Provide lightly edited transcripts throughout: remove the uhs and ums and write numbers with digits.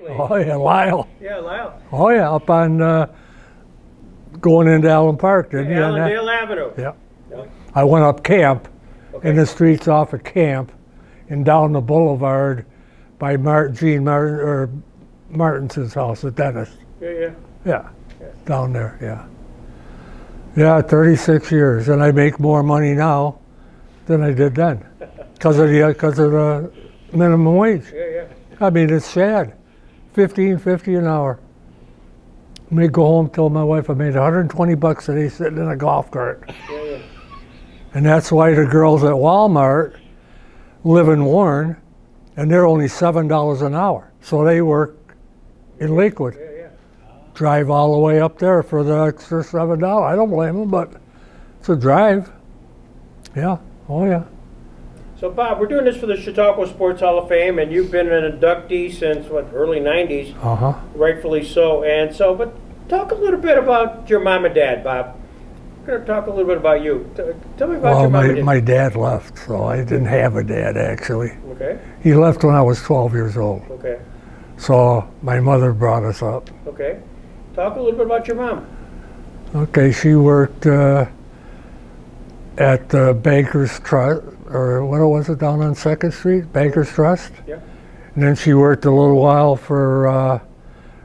Oh yeah, Lyle. Yeah, Lyle. Oh yeah, up on going into Allen Park, didn't you? Allendale Avenue. Yeah. Yeah. I went up Camp, Okay. in the streets off of Camp, and down the boulevard by Gene Martin or Martinson's house, the dentist. Yeah. Yeah, down there. Yeah. Yeah, 36 years, and I make more money now than I did then, because of the minimum wage. Yeah. I mean, it's sad. $15.50 an hour. I may go home, tell my wife I made $120 a day sitting in a golf cart. Yeah. And that's why the girls at Walmart live in Warren, and they're only $7 an hour. So they work in Lakewood. Yeah. Drive all the way up there for the extra $7. I don't blame them, but it's a drive. Yeah. Oh yeah. So Bob, we're doing this for the Chautauqua Sports Hall of Fame, and you've been an inductee since early '90s, rightfully so. And so, but talk a little bit about your mom and dad, Bob. We're going to talk a little bit about you. Tell me about your mom and dad. My dad left, so I didn't have a dad actually. Okay. He left when I was 12 years old. Okay. So my mother brought us up. Okay. Talk a little bit about your mom. Okay, she worked at the Bankers Trust, or what was it, down on 2nd Street? Bankers Trust? Yeah. And then she worked a little while for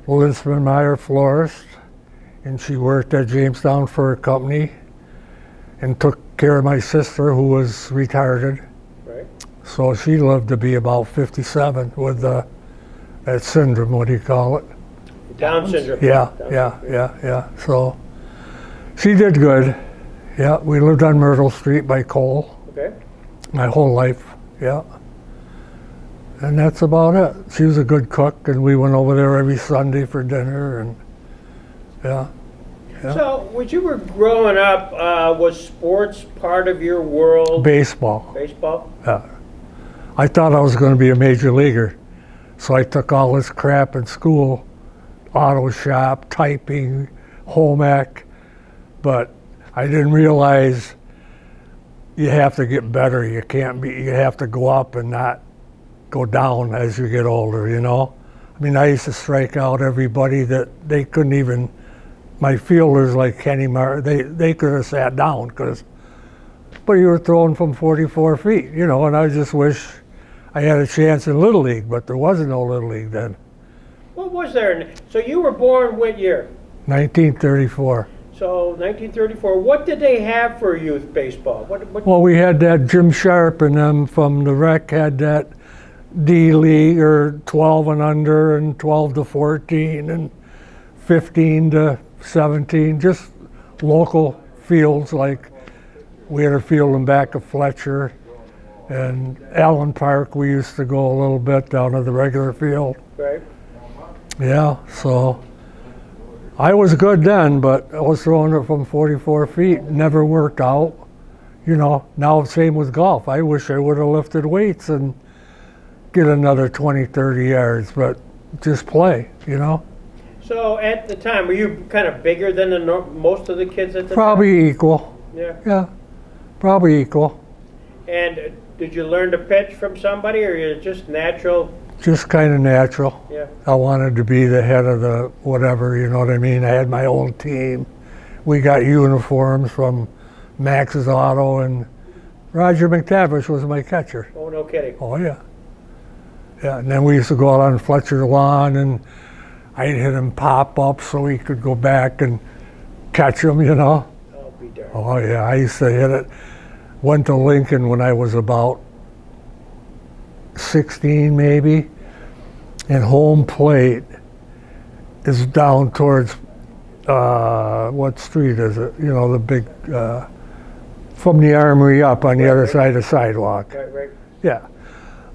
Linsman Meyer Florist, and she worked at Jamestown for a company and took care of my sister who was retarded. Right. So she lived to be about 57 with that syndrome, what do you call it? Down syndrome. Yeah. So she did good. Yeah, we lived on Myrtle Street by Cole. Okay. My whole life, yeah. And that's about it. She was a good cook, and we went over there every Sunday for dinner, and yeah. So, when you were growing up, was sports part of your world? Baseball. Baseball? Yeah. I thought I was going to be a major leaguer, so I took all this crap in school, auto shop, typing, home ec, but I didn't realize you have to get better. You have to go up and not go down as you get older, you know? I mean, I used to strike out everybody that they couldn't even, my fielders like Kenny Martin, they could have sat down, but you were throwing from 44 feet, you know, and I just wish I had a chance in Little League, but there wasn't no Little League then. What was there? So you were born what year? 1934. So 1934. What did they have for youth baseball? Well, we had that Jim Sharp and them from the rec had that D League, or 12 and under, and 12 to 14, and 15 to 17, just local fields. Like we had a field in back of Fletcher, and Allen Park we used to go a little bit down to the regular field. Right. Yeah, so I was good then, but I was throwing it from 44 feet, never worked out. You know, now same with golf. I wish I would have lifted weights and get another 20, 30 yards, but just play, you know? So at the time, were you kind of bigger than most of the kids at the time? Probably equal. Yeah, probably equal. And did you learn to pitch from somebody, or you just natural? Just kind of natural. Yeah. I wanted to be the head of the whatever, you know what I mean? I had my own team. We got uniforms from Max's Auto, and Roger McTavish was my catcher. Oh, no kidding. Oh, yeah. Yeah, and then we used to go out on Fletcher lawn, and I'd hit him pop-up so he could go back and catch him, you know? I'll be darned. Oh, yeah, I used to hit it. Went to Lincoln when I was about 16 maybe, and home plate is down towards, what street is it? You know, the big, from the Armory up on the other side of the sidewalk. Right. Yeah.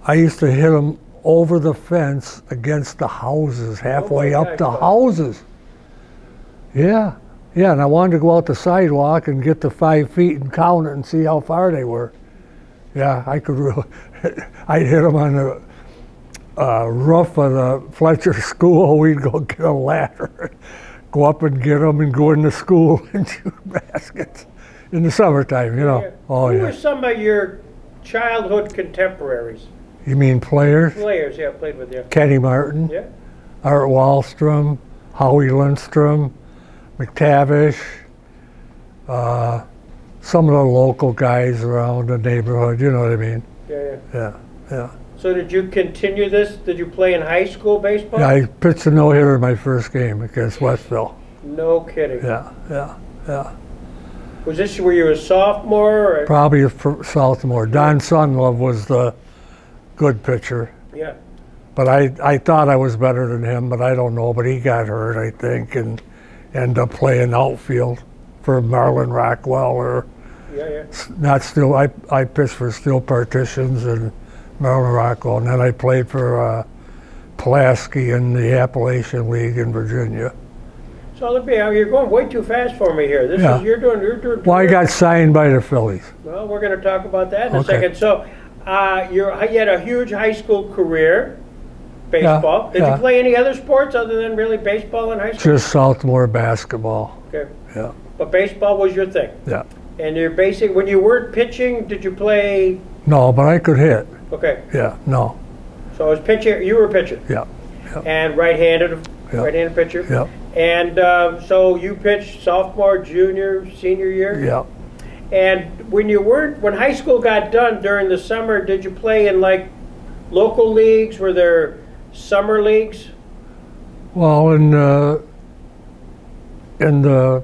I used to hit them over the fence against the houses, halfway up the houses. Yeah, and I wanted to go out the sidewalk and get to 5 feet and count it and see how far they were. Yeah, I could really, I'd hit them on the roof of the Fletcher school. We'd go get a ladder, go up and get them and go into school and shoot baskets in the summertime, you know. Yeah. Oh, Who yeah. were some of your childhood contemporaries? You mean players? Players, yeah, played with you. Kenny Martin. Yeah. Art Wallstrom, Howie Lindstrom, McTavish, some of the local guys around the neighborhood, you know what I mean? Yeah. Yeah, yeah. So did you continue this? Did you play in high school baseball? Yeah, I pitched a no-hitter in my first game against Westville. No kidding. Yeah. Was this where you were a sophomore? Or? Probably a sophomore. Don Sunlove was the good pitcher. Yeah. But I thought I was better than him, but I don't know. But he got hurt, I think, and ended up playing outfield for Marlon Rockwell or Yeah. not Steel. I pitched for Steel Partitions and Marlon Rockwell, and then I played for Pulaski in the Appalachian League in Virginia. So let me. You're going way too fast for me here. This Yeah. is you're doing. Well, I got signed by the Phillies. Well, we're going to talk about that in a Okay. second. So, you had a huge high school career, baseball. Did yeah. you play any other sports other than really baseball in high school? Just Southmore basketball. Okay. Yeah, But baseball was your thing. yeah. And you're basic. When you weren't pitching, did you play? No, but I could hit. Okay. Yeah, no. So I was pitching. You were a pitcher. Yeah, And right-handed, Yeah. right-handed pitcher. yeah, And so you pitched sophomore, junior, senior year. yeah. And when high school got done during the summer, did you play in like local leagues? Were there summer leagues? Well, in the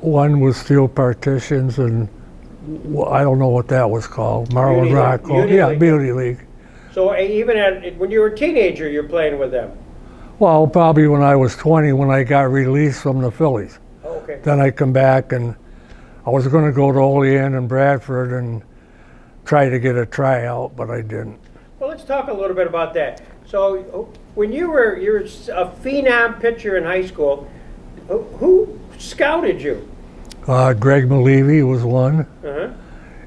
one with Steel Partitions and I don't know what that was called. Marlon Beauty League. Rockwell. Beauty Yeah, League. Beauty League. So even when you were a teenager, you're playing with them. Well, probably when I was 20 when I got released from the Phillies. Oh, okay. Then I come back and I was going to go to Olean and Bradford and try to get a tryout, but I didn't. Well, let's talk a little bit about that. So when you're a phenom pitcher in high school, who scouted you? Greg Malevy was one, Uh-huh.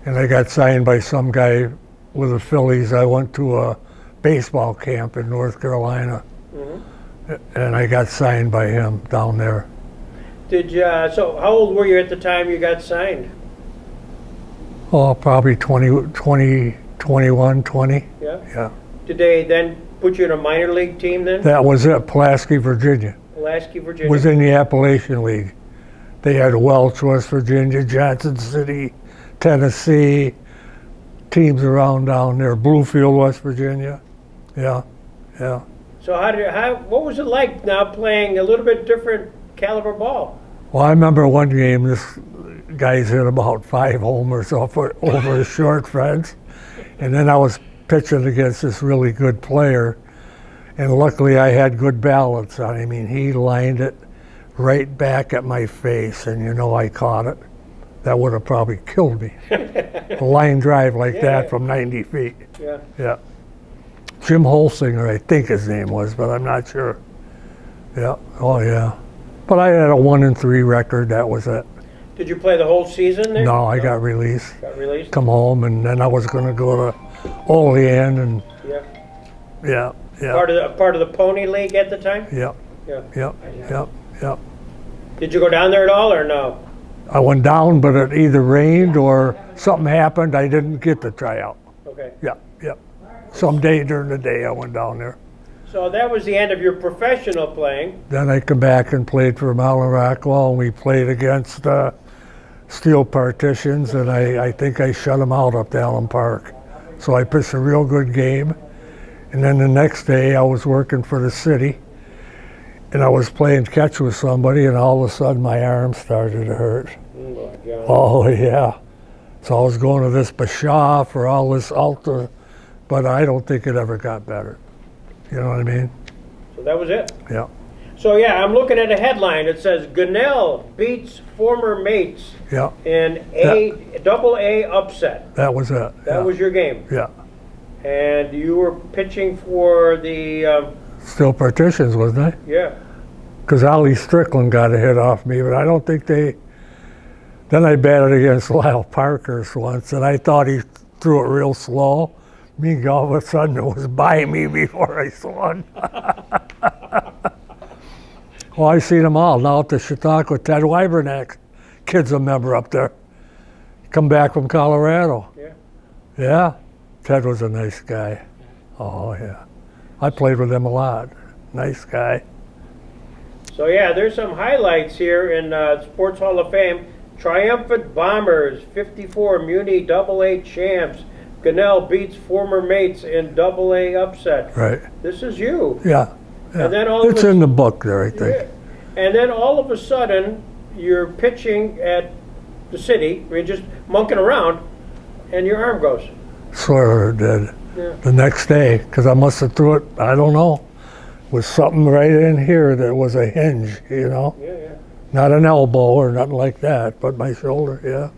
and I got signed by some guy with the Phillies. I went to a baseball camp in North Carolina, and I got signed by him down there. Did you? So how old were you at the time you got signed? Oh, probably 21, 20. Yeah. Yeah. Did they then put you in a minor league team then? That was it, Pulaski, Virginia. Pulaski, Virginia. Was in the Appalachian League. They had Welch, West Virginia, Johnson City, Tennessee, teams around down there, Bluefield, West Virginia. Yeah, yeah. So what was it like now playing a little bit different caliber ball? Well, I remember one game, this guy's hit about 5 homers over a short fence. And then I was pitching against this really good player. And luckily I had good balance on him. I mean, he lined it right back at my face, and I caught it. That would have probably killed me. A line drive like that from 90 feet. Yeah. Yeah. Jim Holsinger, I think his name was, but I'm not sure. Yeah. Oh, yeah. But I had a 1-3 record. That was it. Did you play the whole season there? No, I got released. Got released? Come home, and then I was going to go to Olean, and Yeah. yeah. Part of the Pony League at the time? Yeah. Yeah. Yeah. Did you go down there at all or no? I went down, but it either rained or something happened. I didn't get the tryout. Okay. Yeah. Someday during the day I went down there. So that was the end of your professional playing. Then I come back and played for Marlon Rockwell, and we played against Steel Partitions, and I think I shut them out up to Allen Park. So I pitched a real good game. And then the next day I was working for the city, and I was playing catch with somebody, and all of a sudden my arm started to hurt. Oh, my God. Oh, yeah. So I was going to this CSHOF for all this Ultra, but I don't think it ever got better. You know what I mean? So that was it. Yeah. So I'm looking at a headline. It says Gunnell beats former mates Yeah. in double A upset. That was it. That was your game. Yeah. And you were pitching for the Steel Partitions, wasn't it? yeah. Because Ollie Strickland got a hit off me, but I don't think they. Then I batted against Lyle Parkhurst once, and I thought he threw it real slow. All of a sudden, it was by me before I swung. Well, I seen them all. Now at the Chautauqua, Ted Wybernack, kid's a member up there. Come back from Colorado. Yeah. Yeah, Ted was a nice guy. Oh, yeah. I played with him a lot. Nice guy. So yeah, there's some highlights here in Sports Hall of Fame. Triumphant Bombers, 54 Muni AA champs. Gunnell beats former mates in AA upset. Right. This is you. Yeah. And then all It's of a, in the book there, I think. yeah. And then all of a sudden, you're pitching at the city. You're just monkeying around, and your arm goes. Sort of did. Yeah. The next day, because I must have threw it, I don't know, with something right in here that was a hinge, you know? Yeah, yeah. Not an elbow or nothing like that, but my shoulder, yeah.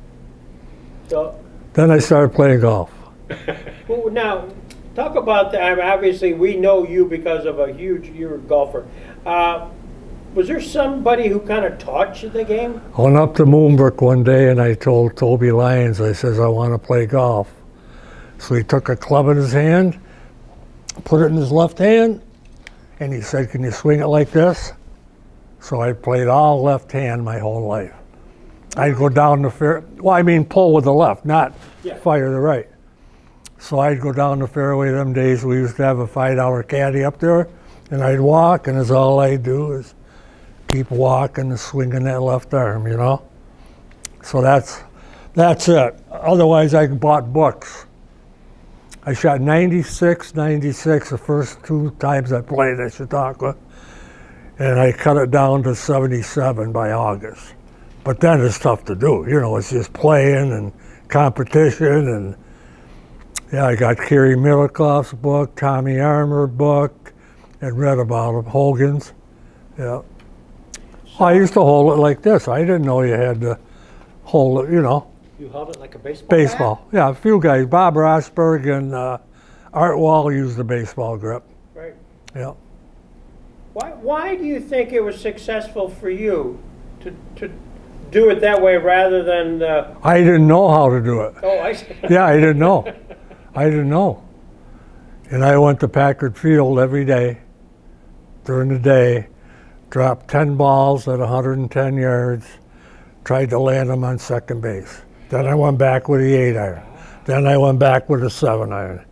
So, Then I started playing golf. well, now, talk about that. I mean, obviously, we know you because of you're a golfer. Was there somebody who kind of taught you the game? I went up to Moonbrook one day and I told Toby Lyons, I says, I want to play golf. So he took a club in his hand, put it in his left hand, and he said, can you swing it like this? So I played all left hand my whole life. I'd go down the fair, well, I mean pull with the left, not fire the right. So I'd go down the fairway them days. We used to have a $5 caddy up there, and I'd walk, and that's all I'd do is keep walking and swinging that left arm, you know? So that's it. Otherwise, I bought books. I shot 96, 96 the first 2 times I played at Chautauqua, and I cut it down to 77 by August. But then it's tough to do. You know, it's just playing and competition, and yeah, I got Kerry Middlecoff's book, Tommy Armour book, and read about him, Hogan's. Yeah. I used to hold it like this. I didn't know you had to hold it, you know. You held it like a baseball Baseball. bat? Yeah, a few guys. Bob Rosberg and Art Wall used the baseball grip. Right. Yeah. Why do you think it was successful for you to do it that way rather than... I didn't know how to do it. Oh, I see. Yeah, I didn't know. I didn't know. And I went to Packard Field every day during the day, dropped 10 balls at 110 yards, tried to land them on second base. Then I went back with the 8-iron. Then I went back with a 7-iron.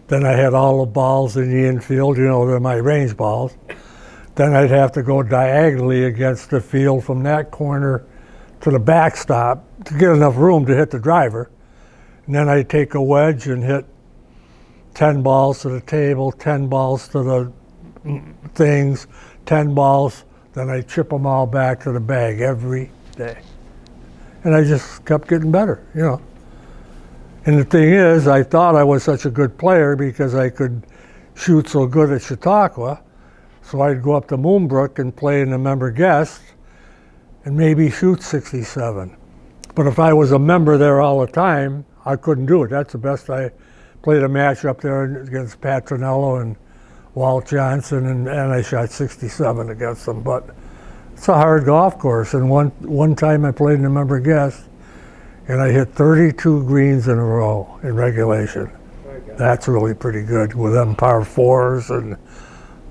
Then I had all the balls in the infield, you know, they're my range balls. Then I'd have to go diagonally against the field from that corner to the backstop to get enough room to hit the driver. And then I'd take a wedge and hit 10 balls to the table, 10 balls to the things, 10 balls, then I'd chip them all back to the bag every day. And I just kept getting better, you know. And the thing is, I thought I was such a good player because I could shoot so good at Chautauqua. So I'd go up to Moonbrook and play in the member guest and maybe shoot 67. But if I was a member there all the time, I couldn't do it. That's the best. I played a match up there against Patronello and Walt Johnson, and I shot 67 against them. But it's a hard golf course. And one time I played in a member guest, and I hit 32 greens in a row in regulation. That's really pretty good with them par fours and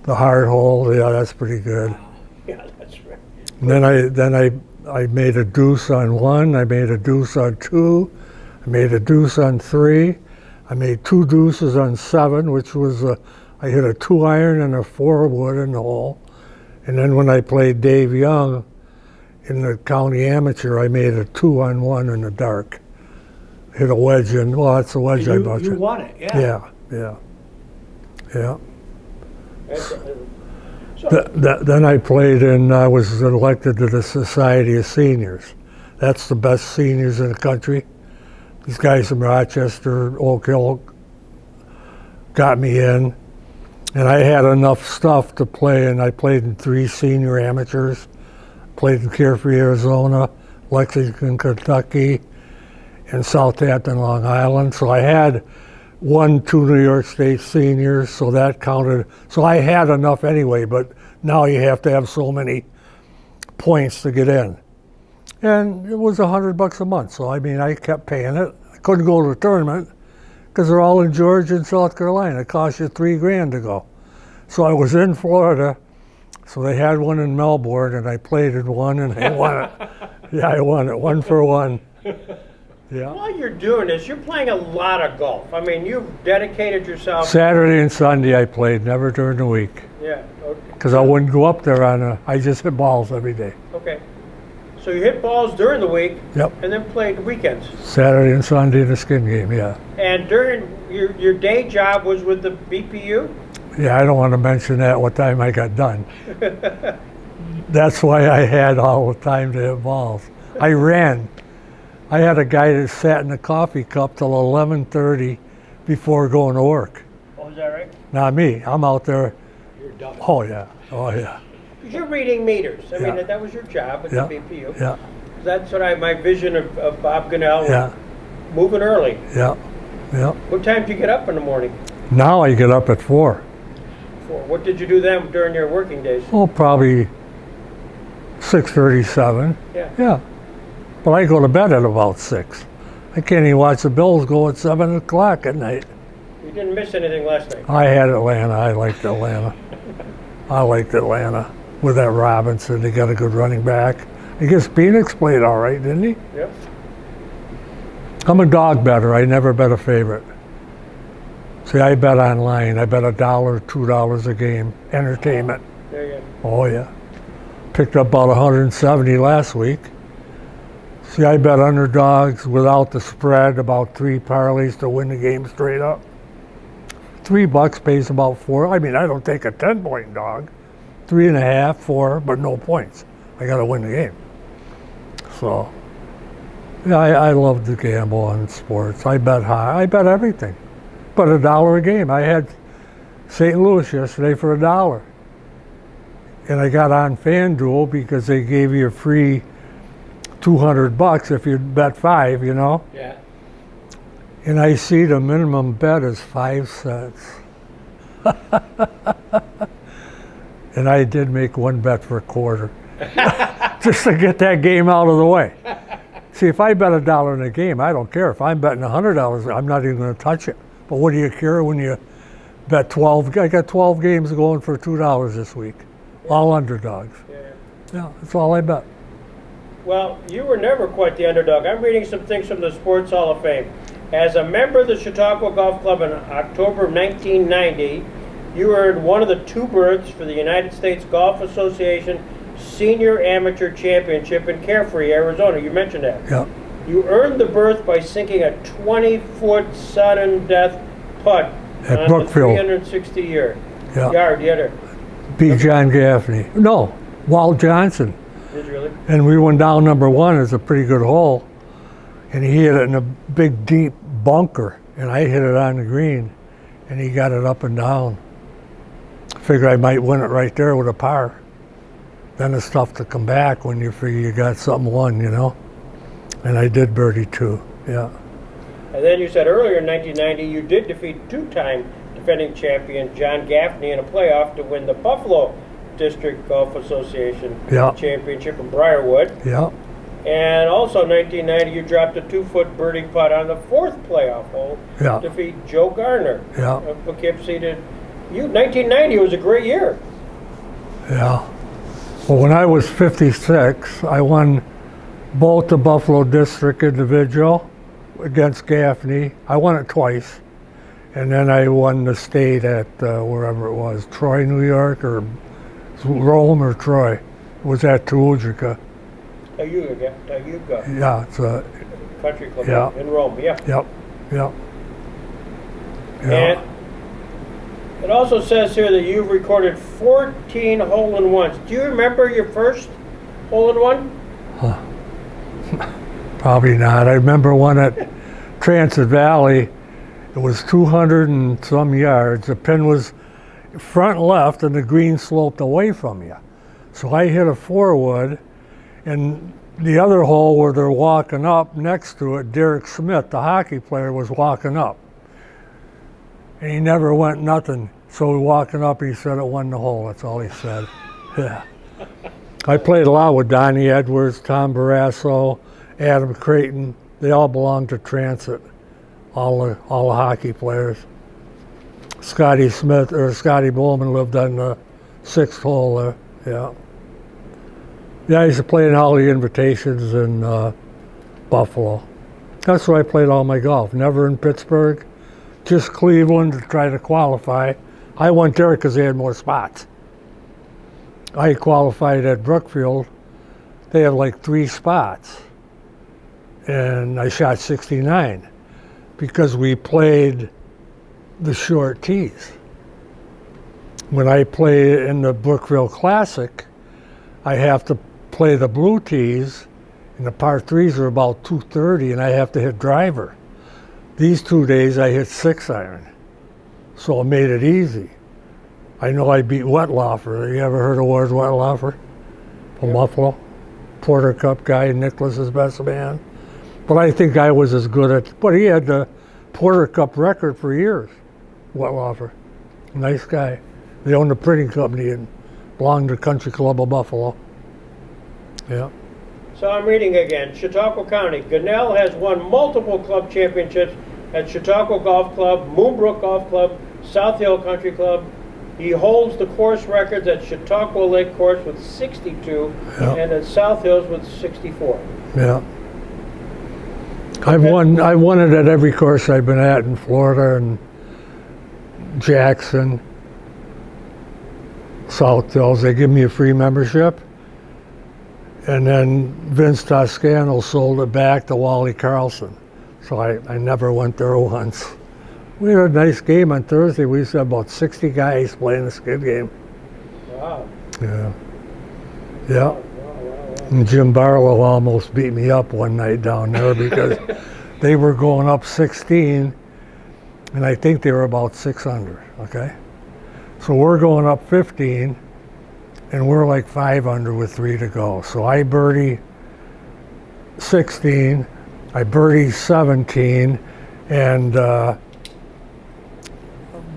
the hard hole. Yeah, that's pretty good. Yeah, that's right. And then I made a deuce on 1. I made a deuce on 2. I made a deuce on 3. I made 2 deuces on 7, which was I hit a 2-iron and a 4-wood in the hole. And then when I played Dave Young in the county amateur, I made a 2-on-1 in the dark. Hit a wedge in. Well, that's the wedge I bought you. You won it, yeah. Yeah. So, Then I played and I was elected to the Society of Seniors. That's the best seniors in the country. These guys from Rochester, Oak Hill got me in. And I had enough stuff to play, and I played in 3 senior amateurs. Played in Carefree, Arizona, Lexington, Kentucky, and Southampton, Long Island. So I had 2 New York State seniors, so that counted. So I had enough anyway, but now you have to have so many points to get in. And it was $100 a month, so I mean, I kept paying it. I couldn't go to the tournament because they're all in Georgia and South Carolina. It cost you $3,000 to go. So I was in Florida, so they had one in Melbourne, and I played in one, and I won it. Yeah, I won it, 1 for 1. Yeah. while you're doing this, you're playing a lot of golf. I mean, you've dedicated yourself. Saturday and Sunday I played, never during the week. Yeah. Okay. because I wouldn't go up there I just hit balls every day. Okay. So you hit balls during the week. Yep. And then played weekends. Saturday and Sunday in the skin game, yeah. And during your day job was with the BPU? Yeah, I don't want to mention that what time I got done. That's why I had all the time to hit balls. I ran. I had a guy that sat in the coffee cup till 11:30 before going to work. Oh, is that right? Not me. I'm out there. You're done. Oh yeah. Oh yeah. Because you're reading meters. I mean, Yeah. that was your job at Yeah. the BPU. Yeah. That's what my vision of Bob Gunnell was Yeah. moving early. Yeah. Yeah. What time did you get up in the morning? Now I get up at 4. What did you do then during your working days? Oh, probably 6:37. Yeah. Yeah. But I go to bed at about 6. I can't even watch the Bills go at 7 o'clock at night. You didn't miss anything last night. I had Atlanta. I liked Atlanta. I liked Atlanta with that Robinson. They got a good running back. I guess Phoenix played all right, didn't he? Yep. I'm a dog better. I never bet a favorite. See, I bet online. I bet $1, $2 a game. Entertainment. There you go. Oh, yeah. Picked up about 170 last week. See, I bet underdogs without the spread, about 3 parlays to win the game straight up. $3 pays about 4. I mean, I don't take a 10-point dog. 3.5, 4, but no points. I got to win the game. So, yeah, I love to gamble on sports. I bet high. I bet everything. But $1 a game. I had St. Louis yesterday for $1. And I got on FanDuel because they gave you a free $200 if you bet 5, you know? Yeah. And I see the minimum bet is 5 cents. And I did make one bet for a quarter. Just to get that game out of the way. See, if I bet $1 in a game, I don't care. If I'm betting $100, I'm not even going to touch it. But what do you care when you bet 12? I got 12 games going for $2 this week. All underdogs. Yeah. Yeah, that's all I bet. Well, you were never quite the underdog. I'm reading some things from the Sports Hall of Fame. As a member of the Chautauqua Golf Club in October of 1990, you earned one of the 2 berths for the United States Golf Association Senior Amateur Championship in Carefree, Arizona. You mentioned that. Yeah. You earned the berth by sinking a 20-foot sudden death putt At on Brookfield. the 360-yard. Yeah. Beat John Gaffney. No, Walt Johnson. Did you really? And we went down number 1. It's a pretty good hole. And he hit it in a big, deep bunker. And I hit it on the green. And he got it up and down. Figured I might win it right there with a par. Then it's tough to come back when you figure you got something won, you know? And I did birdie 2, yeah. And then you said earlier in 1990 you did defeat 2-time defending champion John Gaffney in a playoff to win the Buffalo District Golf Association Championship in Briarwood. Yeah. And also in 1990 you dropped a 2-foot birdie putt on the 4th playoff hole to defeat Joe Garner of Poughkeepsie. 1990 was a great year. Yeah. Well, when I was 56, I won both the Buffalo District Individual against Gaffney. I won it twice. And then I won the state at wherever it was, Troy, New York, or Rome or Troy. It was at Teuugica. Teuugica. Yeah, it's a country club in Rome, yeah. Yep. And it also says here that you've recorded 14 hole-in-ones. Do you remember your first hole-in-one? Probably not. I remember one at Transit Valley. It was 200 and some yards. The pin was front left and the green sloped away from you. So I hit a 4-wood, and the other hole where they're walking up next to it, Derek Smith, the hockey player, was walking up. And he never went nothing. So walking up, he said it won the hole. That's all he said. Yeah. I played a lot with Donnie Edwards, Tom Barrasso, Adam Creighton. They all belonged to Transit. All the hockey players. Scotty Bowman lived on the 6th hole there. Yeah. Yeah, I used to play in all the invitations in Buffalo. That's where I played all my golf. Never in Pittsburgh, just Cleveland to try to qualify. I went there because they had more spots. I qualified at Brookfield. They had like 3 spots. And I shot 69 because we played the short tees. When I play in the Brookfield Classic, I have to play the blue tees, and the par 3s are about 230, and I have to hit driver. These 2 days I hit 6-iron, so it made it easy. I know I beat Wetlaufer. You ever heard of Ward Wetlaufer from Buffalo? Porter Cup guy, Nicklaus's best man. But I think I was as good at, but he had the Porter Cup record for years, Wetlaufer. Nice guy. They owned a printing company and belonged to Country Club of Buffalo. Yeah. So I'm reading again. Chautauqua County. Gunnell has won multiple club championships at Chautauqua Golf Club, Moonbrook Golf Club, South Hill Country Club. He holds the course records at Chautauqua Lake Course with 62 and at South Hills with 64. Yeah. I've won it at every course I've been at in Florida and Jackson, South Hills. They give me a free membership. And then Vince Toscano sold it back to Wally Carlson. So I never went there once. We had a nice game on Thursday. We used to have about 60 guys playing the skid game. Wow. Yeah. Yeah. And Jim Barlow almost beat me up one night down there because they were going up 16, and I think they were about 600, okay? So we're going up 15, and we're like 5 under with 3 to go. So I birdie 16, I birdie 17, and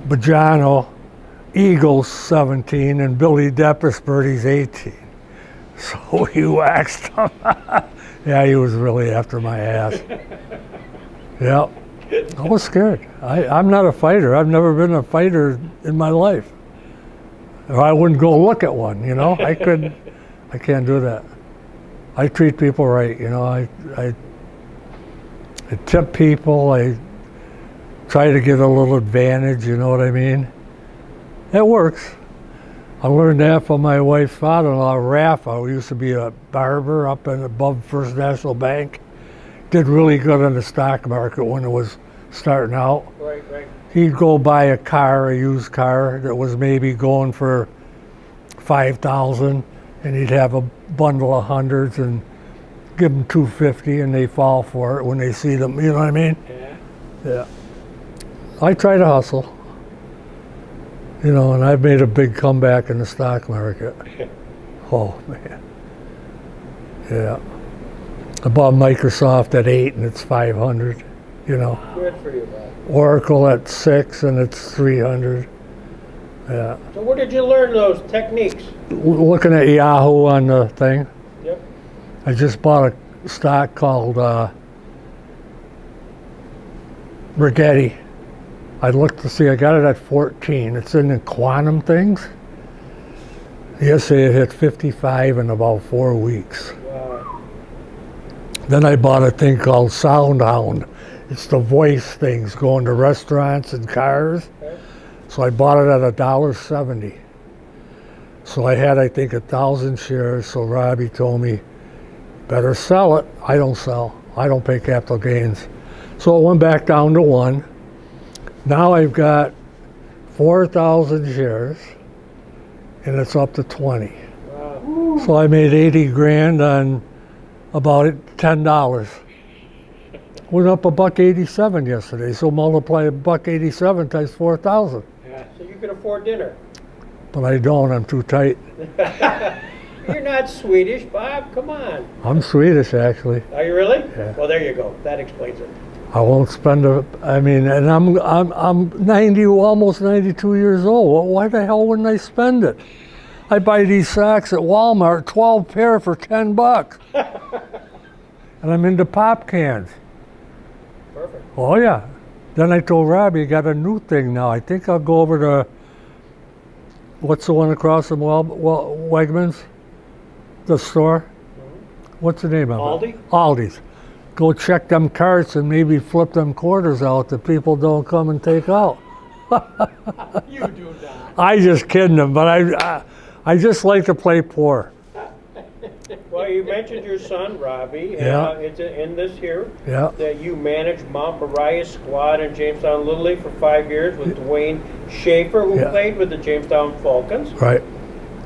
Bajano eagles 17, and Billy Deppis birdies 18. So he waxed him. Yeah, he was really after my ass. Yeah, I was scared. I'm not a fighter. I've never been a fighter in my life. Or I wouldn't go look at one, you know. I can't do that. I treat people right, you know. I tip people. I try to get a little advantage, you know what I mean? It works. I learned that from my wife's father-in-law, Rafa, who used to be a barber up and above First National Bank. Did really good in the stock market when it was starting out. Right. He'd go buy a car, a used car that was maybe going for $5,000, and he'd have a bundle of hundreds and give them $250, and they fall for it when they see them. You know what I mean? Yeah. I try to hustle. You know, and I've made a big comeback in the stock market. Oh, man. Yeah. I bought Microsoft at 8 and it's 500, you know. Good for you, Bob. Oracle at 6 and it's 300. Yeah. So where did you learn those techniques? Looking at Yahoo on the thing. Yep. I just bought a stock called Rigetti. I looked to see, I got it at 14. It's in the quantum things. Yesterday it hit 55 in about 4 weeks. Wow. Then I bought a thing called SoundHound. It's the voice things going to restaurants and cars. Okay. So I bought it at $1.70. So I had, I think, 1,000 shares. So Robbie told me, better sell it. I don't sell. I don't pay capital gains. So it went back down to 1. Now I've got 4,000 shares, and it's up to 20. Wow. So I made 80 grand on about $10. Went up $1.87 yesterday. So multiply $1.87 times 4,000. Yeah. So you can afford dinner. But I don't. I'm too tight. You're not Swedish, Bob. Come on. I'm Swedish, actually. Are you really? Yeah. Well, there you go. That explains it. I won't spend and I'm 90, almost 92 years old. Well, why the hell wouldn't I spend it? I buy these socks at Walmart, 12 pair for $10. And I'm into pop cans. Perfect. Oh yeah. Then I told Robbie, you got a new thing now. I think I'll go over to, what's the one across from Wegmans? The store? What's the name of Aldi? it? Aldi's. Go check them carts and maybe flip them quarters out that people don't come and take out. You do not. I just kidding them, but I just like to play poor. Well, you mentioned your son, Robbie. Yeah. It's in this here. Yeah. That you managed Mount Moriah's squad in Jamestown Little League for 5 years with Dwayne Schaefer, who Yeah. played with the Jamestown Falcons. Right.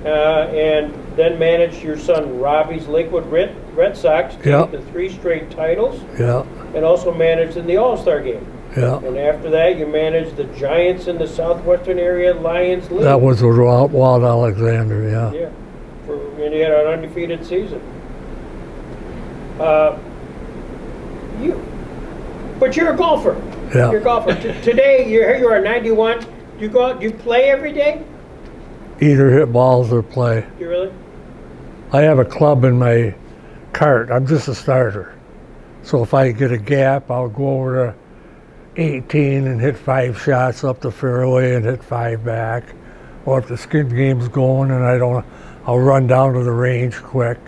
And then managed your son Robbie's Lakewood Red Sox Yeah. to 3 straight titles, Yeah. and also managed in the All-Star game. Yeah. And after that, you managed the Giants in the Southwestern Area Lions League. That was with Walt Alexander. Yeah. Yeah, and you had an undefeated season. But you're a golfer. Yeah. You're a golfer. Today, here you are, 91. Do you go out? Do you play every day? Either hit balls or play. You really? I have a club in my cart. I'm just a starter. So if I get a gap, I'll go over to 18 and hit 5 shots up the fairway and hit 5 back. Or if the skin game's going and I'll run down to the range quick.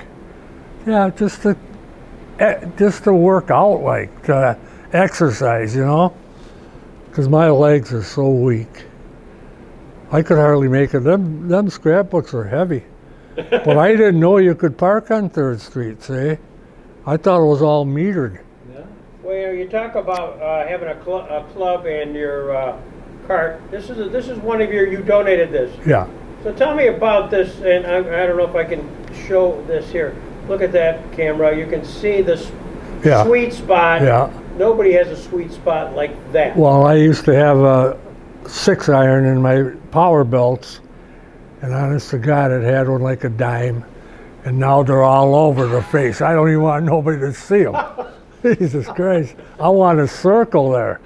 Yeah, just to work out, like to exercise, you know? Because my legs are so weak. I could hardly make it. Them scrapbooks are heavy. But I didn't know you could park on 3rd Street, see? I thought it was all metered. Yeah. Well, you talk about having a club in your cart. This is one of you donated this. Yeah. So tell me about this, and I don't know if I can show this here. Look at that camera. You can see this Yeah. sweet spot. Yeah. Nobody has a sweet spot like that. Well, I used to have a 6-iron in my power belts, and honest to God, it had one like a dime, and now they're all over the face. I don't even want nobody to see them. Jesus Christ. I want a circle there.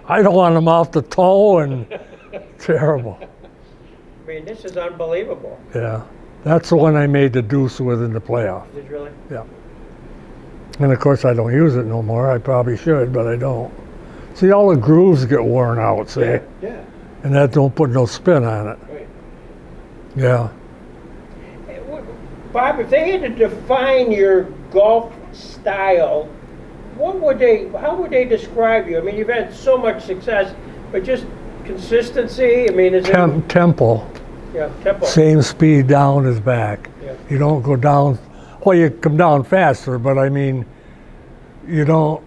I don't want them off the toe, and terrible. I mean, this is unbelievable. Yeah. That's the one I made the deuce with in the playoff. Did you really? Yeah. And of course, I don't use it no more. I probably should, but I don't. See, all the grooves get worn out, see? Yeah. And that don't put no spin on it. Right. Yeah. Bob, if they had to define your golf style, how would they describe you? I mean, you've had so much success, but just consistency. I mean, is it? Tempo. Yeah, tempo. Same speed down as back. Yeah. You don't go down. Well, you come down faster, but I mean, you don't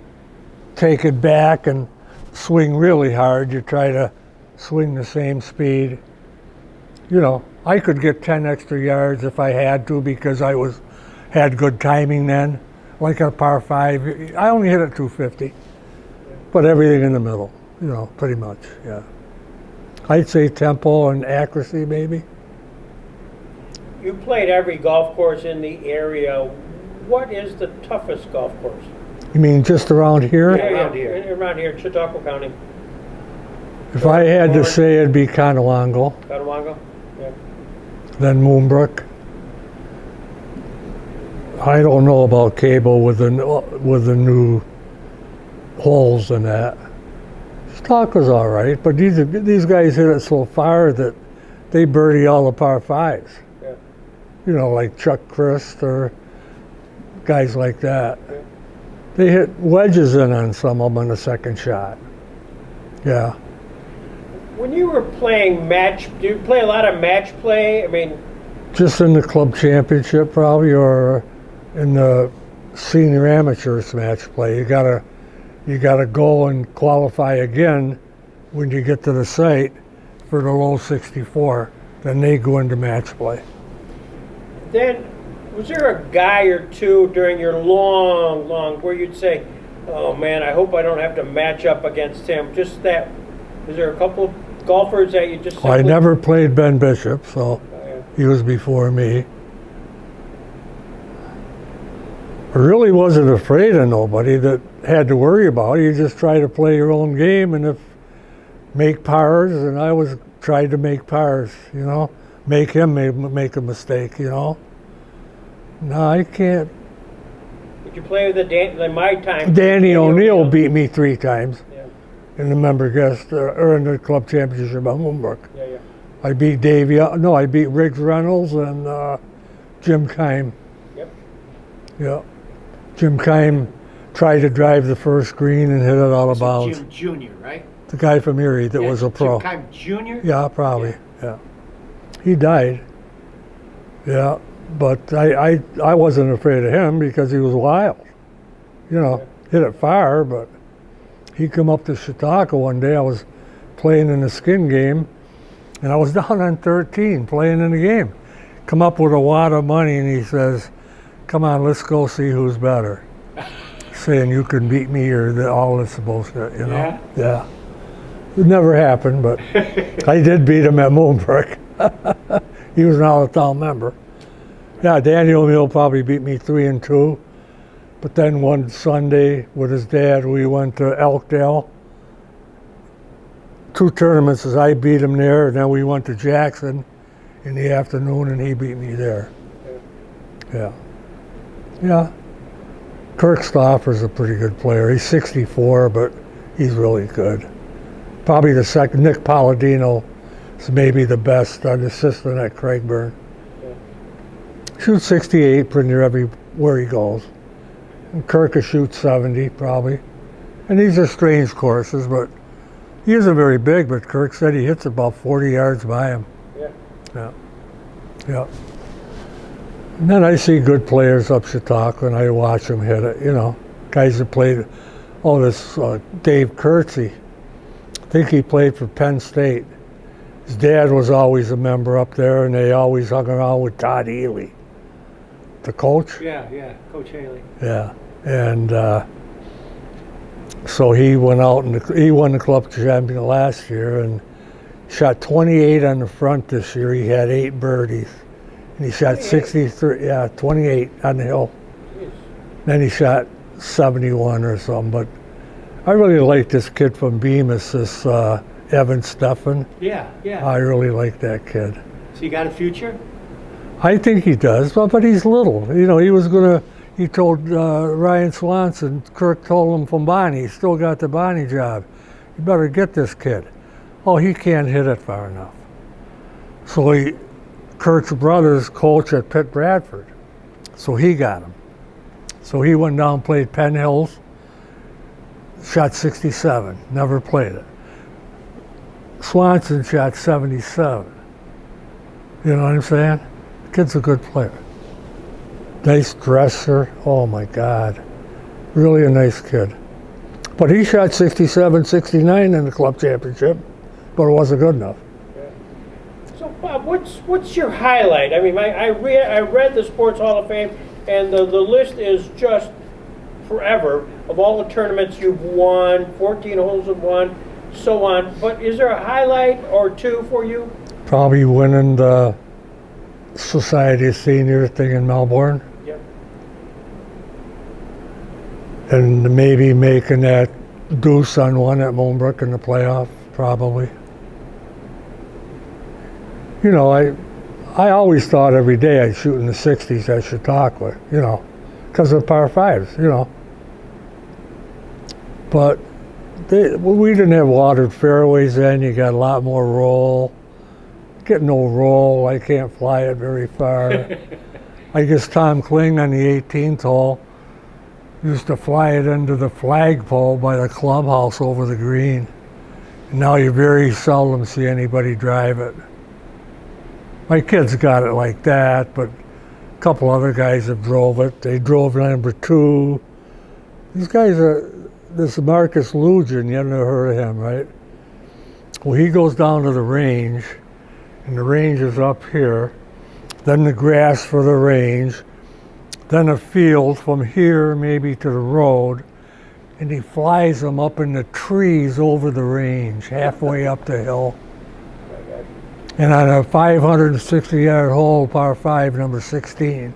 take it back and swing really hard. You try to swing the same speed. You know, I could get 10 extra yards if I had to because I had good timing then. Like a par 5, I only hit it 250, but everything in the middle, you know, pretty much, yeah. I'd say tempo and accuracy, maybe. You played every golf course in the area. What is the toughest golf course? You mean just around here? Around here, Chautauqua County. If I had to say, it'd be Conowongo, Cotawango? Yeah. then Moonbrook. I don't know about Cable with the new holes and that. Chautauqua's all right, but these guys hit it so far that they birdie all the par 5s. Yeah. You know, like Chuck Christ or guys like that. Yeah. They hit wedges in on some of them on the second shot. Yeah. When you were playing do you play a lot of match play? I mean, Just in the club championship probably, or in the senior amateurs match play. You gotta go and qualify again when you get to the site for the low 64. Then they go into match play. then was there a guy or two during your long where you'd say, "Oh man, I hope I don't have to match up against him"? Just that. Was there a couple of golfers that you just? I simply- never played Ben Bishop, so Oh, yeah. he was before me. I really wasn't afraid of nobody that had to worry about it. You just try to play your own game, and if make pars, and I tried to make pars, you know, make him make a mistake, you know. No, I can't. Did you play with my time? Danny O'Neill beat me 3 times Yeah, in the member guest or in the club championship at Moonbrook. yeah. I beat I beat Riggs Reynolds and Jim Kime. Yep. Yeah. Jim Kime tried to drive the first green and hit it out of bounds. Jim Jr., right? The guy from Erie that was a pro. Jim Kime Jr.? Yeah, probably. Yeah. He died. Yeah, but I wasn't afraid of him because he was wild. You know, hit it far, but he come up to Chautauqua one day. I was playing in a skin game, and I was down on 13 playing in the game. Come up with a wad of money, and he says, "Come on, let's go see who's better." Saying you can beat me or all this bullshit, you know? Yeah. It never happened, but I did beat him at Moonbrook. He was an all-town member. Yeah, Danny O'Neill probably beat me 3-2. But then one Sunday with his dad, we went to Elkdale. 2 tournaments as I beat him there, and then we went to Jackson in the afternoon, and he beat me there. Yeah. Yeah. Kirk Stauffer's a pretty good player. He's 64, but he's really good. Probably the second. Nick Palladino is maybe the best assistant at Craigburn. Shoots 68 pretty near everywhere he goes. And Kirk will shoot 70 probably. And these are strange courses, but he isn't very big, but Kirk said he hits about 40 yards by him. Yeah. Yeah. And then I see good players up Chautauqua, and I watch them hit it, you know. Guys that played, this Dave Kurtzy. I think he played for Penn State. His dad was always a member up there, and they always hung around with Todd Ely, the coach. Yeah, Coach Haley. Yeah, and so he went out and he won the club champion last year, and shot 28 on the front this year. He had 8 birdies. And he shot 63, 28 on the hill. Jeez. Then he shot 71 or something. But I really like this kid from Bemis, this Evan Steffen. Yeah. I really like that kid. So you got a future? I think he does, but he's little. You know, he told Ryan Swanson, Kirk told him from Bonnie, he still got the Bonnie job. You better get this kid. Oh, he can't hit it far enough. So Kirk's brother's coach at Pitt Bradford, so he got him. So he went down, played Penn Hills, shot 67, never played it. Swanson shot 77. You know what I'm saying? The kid's a good player. Nice dresser, oh my God. Really a nice kid. But he shot 67, 69 in the club championship, but it wasn't good enough. So, Bob, what's your highlight? I mean, I read the Sports Hall of Fame, and the list is just forever of all the tournaments you've won, 14 holes you've won, so on. But is there a highlight or two for you? Probably winning the Society of Senior thing in Melbourne. Yep. And maybe making that deuce on one at Moonbrook in the playoff, probably. You know, I always thought every day I'd shoot in the 60s at Chautauqua, you know, because of par 5s, you know. But we didn't have watered fairways then. You got a lot more roll. Get no roll. I can't fly it very far. I guess Tom Kling on the 18th hole used to fly it into the flagpole by the clubhouse over the green. And now you very seldom see anybody drive it. My kids got it like that, but a couple other guys have drove it. They drove number 2. These guys this Marcus Lujan, you never heard of him, right? Well, he goes down to the range, and the range is up here, then the grass for the range, then a field from here maybe to the road, and he flies them up in the trees over the range, halfway up the hill. And on a 560-yard hole, par 5, number 16,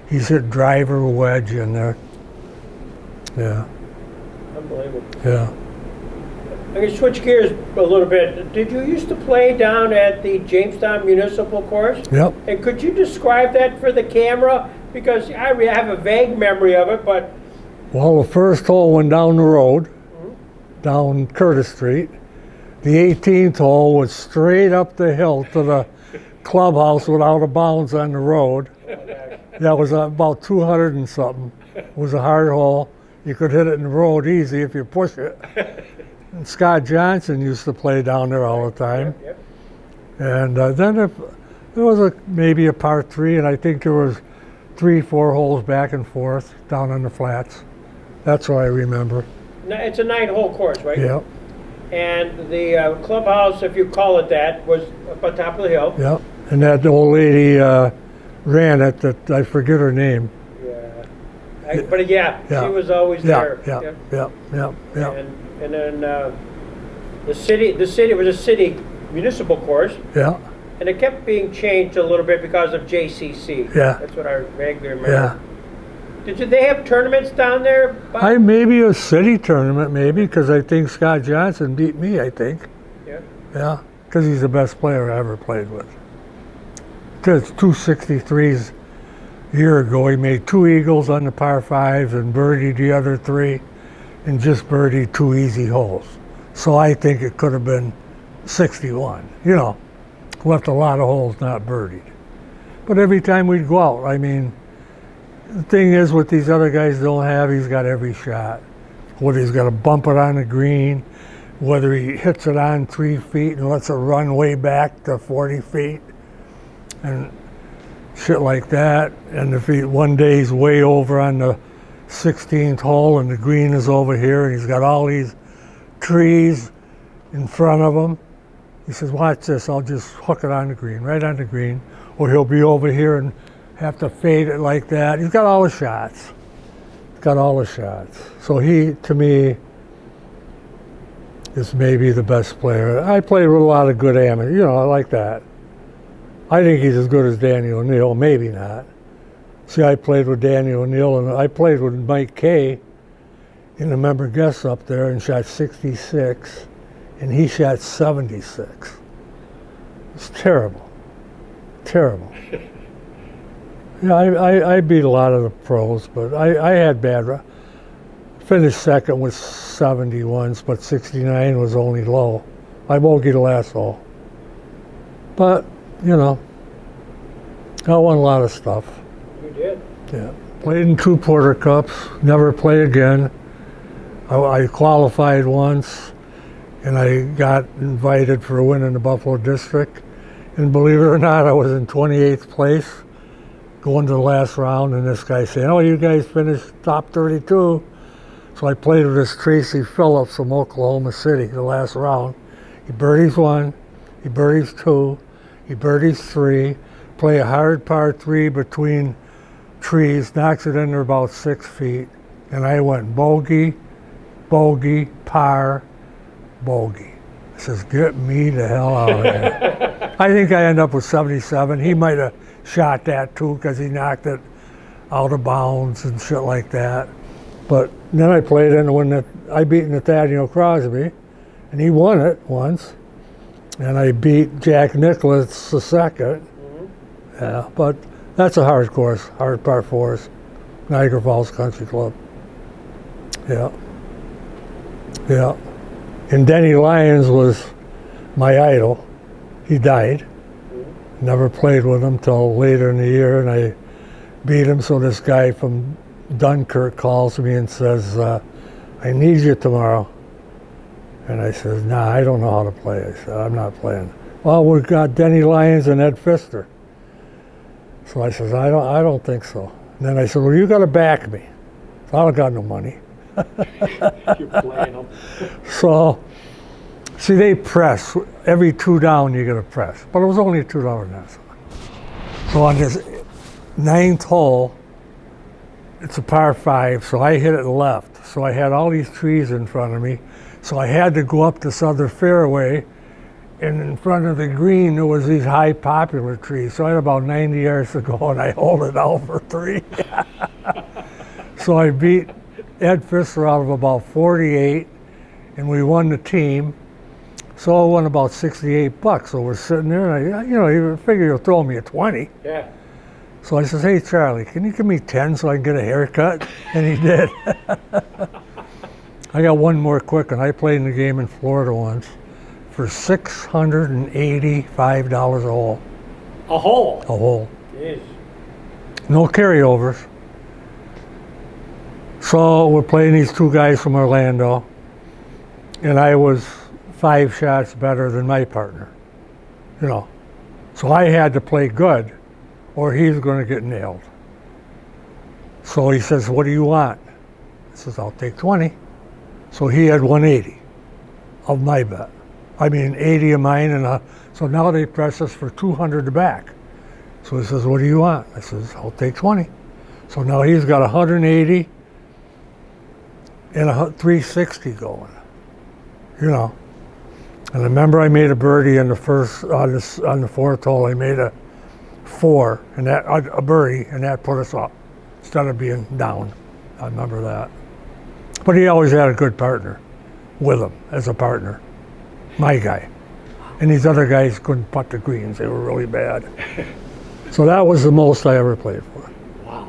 he's hit driver wedge in there. Yeah. Unbelievable. Yeah. I'm going to switch gears a little bit. Did you used to play down at the Jamestown Municipal Course? Yep. And could you describe that for the camera? Because I have a vague memory of it, but... Well, the first hole went down the road, down Curtis Street. The 18th hole was straight up the hill to the clubhouse without a bounds on the road. That was about 200 and something. It was a hard hole. You could hit it in the road easy if you push it. And Scott Johnson used to play down there all the time. Yep. And then There was maybe a par 3, and I think there was 3-4 holes back and forth down on the flats. That's what I remember. It's a 9-hole course, right? Yep. And the clubhouse, if you call it that, was up on top of the hill. Yep. And that old lady ran it. That I forget her name. Yeah. But yeah, she was always there. Yep. And then the city was a city municipal course. Yeah. And it kept being changed a little bit because of JCC. Yeah. That's what I vaguely remember. Yeah. Did they have tournaments down there, Bob? Maybe a city tournament, maybe, because I think Scott Johnson beat me, I think. Yeah. Yeah, because he's the best player I ever played with. Because 263s a year ago, he made 2 eagles on the par 5s and birdied the other 3 and just birdied 2 easy holes. So I think it could have been 61. You know, left a lot of holes not birdied. But every time we'd go out, I mean, the thing is what these other guys don't have, he's got every shot. Whether he's got to bump it on the green, whether he hits it on 3 feet and lets it run way back to 40 feet, and shit like that. And if one day he's way over on the 16th hole and the green is over here and he's got all these trees in front of him, he says, watch this, I'll just hook it on the green, right on the green. Or he'll be over here and have to fade it like that. He's got all the shots. He's got all the shots. So he, to me, is maybe the best player. I played with a lot of good amateurs. You know, I like that. I think he's as good as Danny O'Neill. Maybe not. See, I played with Danny O'Neill, and I played with Mike Kay in the member guests up there and shot 66, and he shot 76. It's terrible. Terrible. Yeah, I beat a lot of the pros, but I had bad. Finished second with 70 once, but 69 was only low. I bogeyed the last hole. But, you know, I won a lot of stuff. You did? Yeah. Played in 2 Porter Cups, never play again. I qualified once, and I got invited for a win in the Buffalo District. And believe it or not, I was in 28th place going to the last round, and this guy saying, oh, you guys finished top 32. So I played with this Tracy Phillips from Oklahoma City the last round. He birdies 1, he birdies 2, he birdies 3, play a hard par 3 between trees, knocks it in there about 6 feet, and I went bogey, bogey, par, bogey. I says, get me the hell out of here. I think I ended up with 77. He might have shot that too because he knocked it out of bounds and shit like that. But then I played in when I beat Nathaniel Crosby, and he won it once. And I beat Jack Nicklaus the second. Mm-hmm. Yeah, but that's a hard course, hard par 4s, Niagara Falls Country Club. Yeah. Yeah. And Denny Lyons was my idol. He died. Never played with him till later in the year, and I beat him. So this guy from Dunkirk calls me and says, I need you tomorrow. And I says, nah, I don't know how to play. I said, I'm not playing. Well, we've got Denny Lyons and Ed Pfister. So I says, I don't think so. And then I said, well, you got to back me. So I don't got no money. You're playing them. So, see, they press. Every 2 down, you get a press. But it was only a $2 net. So on this 9th hole, it's a par 5, so I hit it left. So I had all these trees in front of me. So I had to go up this other fairway, and in front of the green, there was these high popular trees. So I had about 90 yards to go, and I hold it out for 3. So I beat Ed Pfister out of about 48, and we won the team. So I won about $68. So we're sitting there, and you figure you'll throw me a 20. Yeah. So I says, hey, Charlie, can you give me 10 so I can get a haircut? And he did. I got one more quick one. I played in the game in Florida once for $685 a hole. A hole? A hole. Jeez. No carryovers. So we're playing these 2 guys from Orlando, and I was 5 shots better than my partner, So I had to play good or he's going to get nailed. So he says, what do you want? I says, I'll take 20. So he had 180 of my bet. I mean, 80 of mine, and so now they press us for 200 back. So he says, what do you want? I says, I'll take 20. So now he's got 180 and a 360 going, you know. And I remember I made a birdie in the first, on the fourth hole, I made a 4, and that, a birdie, and that put us up instead of being down. I remember that. But he always had a good partner with him as a partner, my guy. And these other guys couldn't putt the greens, they were really bad. So that was the most I ever played for. Wow.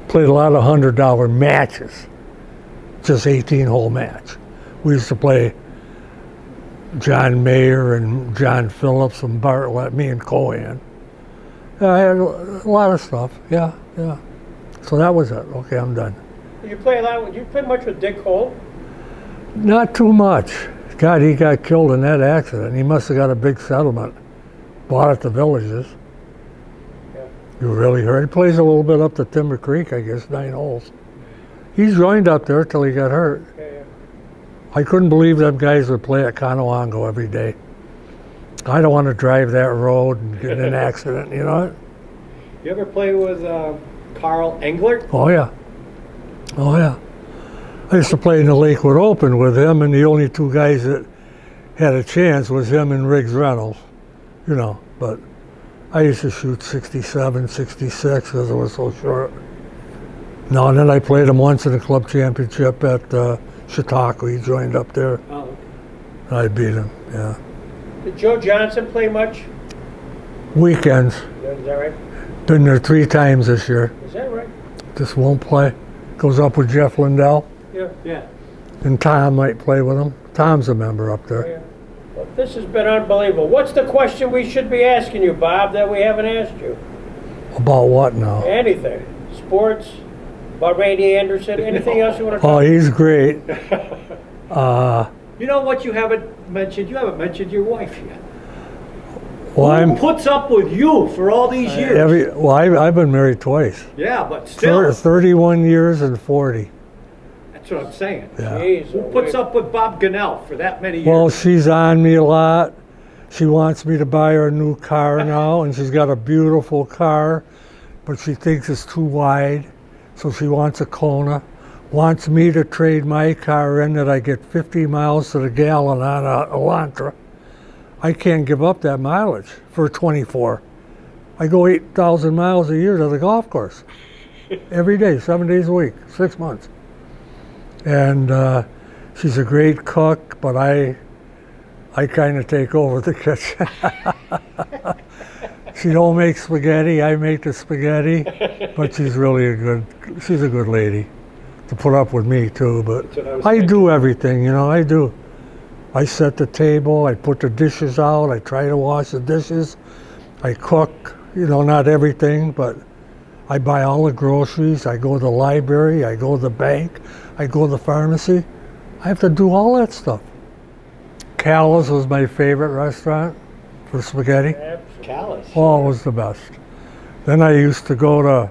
Played a lot of $100 matches, just 18-hole match. We used to play John Mayer and John Phillips and Bartlett, me and Cohen. Yeah, I had a lot of stuff, yeah. So that was it. Okay, I'm done. You play a lot. You play much with Dick Holt? Not too much. God, he got killed in that accident. He must have got a big settlement. Bought at the Villages. Yeah. You really heard? He plays a little bit up to Timber Creek, I guess, 9 holes. He joined up there till he got hurt. Yeah. I couldn't believe them guys would play at Conewango every day. I don't want to drive that road and get in an accident, you know? You ever play with Carl Engler? Oh, yeah. Oh, yeah. I used to play in the Lakewood Open with him, and the only 2 guys that had a chance was him and Riggs Reynolds, you know. But I used to shoot 67, 66 because I was so short. No, and then I played him once in the club championship at Chautauqua. He joined up there. Oh, okay. And I beat him, yeah. Did Joe Johnson play much? Weekends. Is that right? Been there 3 times this year. Is that right? Just won't play. Goes up with Jeff Lindell. Yeah. And Tom might play with him. Tom's a member up there. Yeah. Well, this has been unbelievable. What's the question we should be asking you, Bob, that we haven't asked you? About what now? Anything. Sports? About Randy Anderson? Anything else you want to Oh, talk he's great. You know what you haven't mentioned? You haven't mentioned your wife yet. Well, Who puts up with you for all these years? I've been married twice. Yeah, but still. 31 years and 40. That's what I'm saying. Yeah. Jeez, Who puts up with Bob Gunnell for that many years? Well, she's on me a lot. She wants me to buy her a new car now, and she's got a beautiful car, but she thinks it's too wide, so she wants a Kona. Wants me to trade my car in that I get 50 miles to the gallon on a Elantra. I can't give up that mileage for 24. I go 8,000 miles a year to the golf course every day, 7 days a week, 6 months. And she's a great cook, but I kind of take over the kitchen. She don't make spaghetti, I make the spaghetti, but she's really she's a good lady to put up with me too, but I do everything, you know, I do. I set the table, I put the dishes out, I try to wash the dishes, I cook, you know, not everything, but I buy all the groceries, I go to the library, I go to the bank, I go to the pharmacy. I have to do all that stuff. Call's was my favorite restaurant for spaghetti. Callous. Oh, it was the best. Then I used to go to,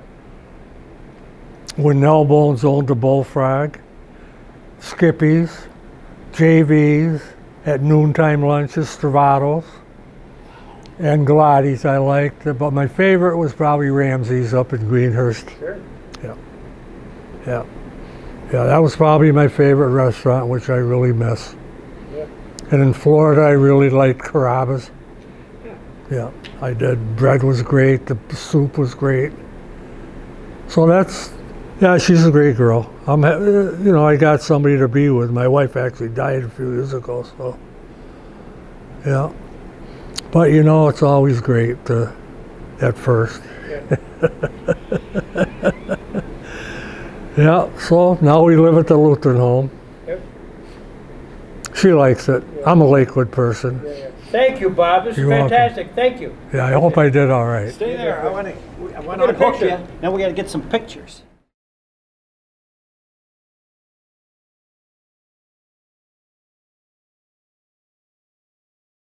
when Nell Bones owned the Bullfrog, Skippy's, JV's, at noontime lunches, Stravatos, and Galati's I liked, but my favorite was probably Ramsey's up in Greenhurst. Sure. Yeah, that was probably my favorite restaurant, which I really miss. Yeah. And in Florida, I really liked Carrabba's. Yeah, I did. Bread was great, the soup was great. So yeah, she's a great girl. You know, I got somebody to be with. My wife actually died a few years ago, so yeah. But you know, it's always great at first. Yeah. Yeah, so now we live at the Lutheran home. Yep. She likes it. I'm a Lakewood person. Yeah. Thank you, Bob. This is You're welcome. fantastic. Thank you. Yeah, I hope I did all right. Stay there. I want Get to a unhook picture. you. Now we got to get some pictures.